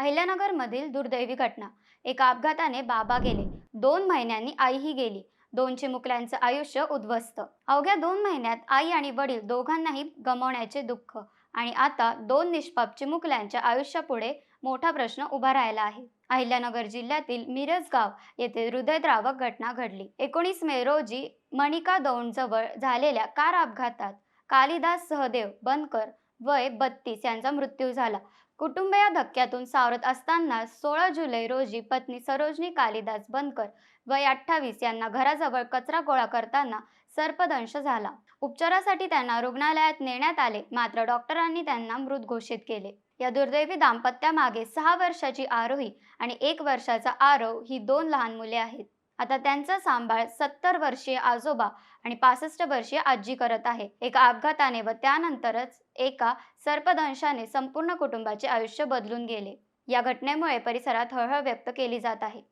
अहिल्यानगरमधील दुर्दैवी घटना. एका अपघाताने बाबा गेले. 2 महिन्यांनी आईही गेली. दोन चिमुकल्यांचं आयुष्य उद्ध्वस्त. अवघ्या 2 महिन्यात आई आणि वडील दोघांनाही गमावण्याचे दुःख. आणि आता दोन निष्पाप चिमुकल्यांच्या आयुष्यापुढे मोठा प्रश्न उभा राहिला आहे. अहिल्यानगर जिल्ह्यातील मिरज गाव येथे हृदयद्रावक घटना घडली. 19 मे रोजी मणिका दौंडजवळ झालेल्या कार अपघातात कालिदास सहदेव बनकर वय 32 यांचा मृत्यू झाला. कुटुंब या धक्क्यातून सावरत असताना 16 जुलै रोजी पत्नी सरोजनी कालिदास बनकर वय 28 यांना घराजवळ कचरा गोळा करताना सर्पदंश झाला. उपचारासाठी त्यांना रुग्णालयात नेण्यात आले, मात्र डॉक्टरांनी त्यांना मृत घोषित केले. या दुर्दैवी दाम्पत्यामागे 6 वर्षाची आरोही आणि 1 वर्षाचा आरव ही दोन लहान मुले आहेत. आता त्यांचा सांभाळ 70 वर्षीय आजोबा आणि 65 वर्षीय आजी करत आहे. एका अपघाताने व त्यानंतरच एका सर्पदंशाने संपूर्ण कुटुंबाचे आयुष्य बदलून गेले. या घटनेमुळे परिसरात हळहळ व्यक्त केली जात आहे.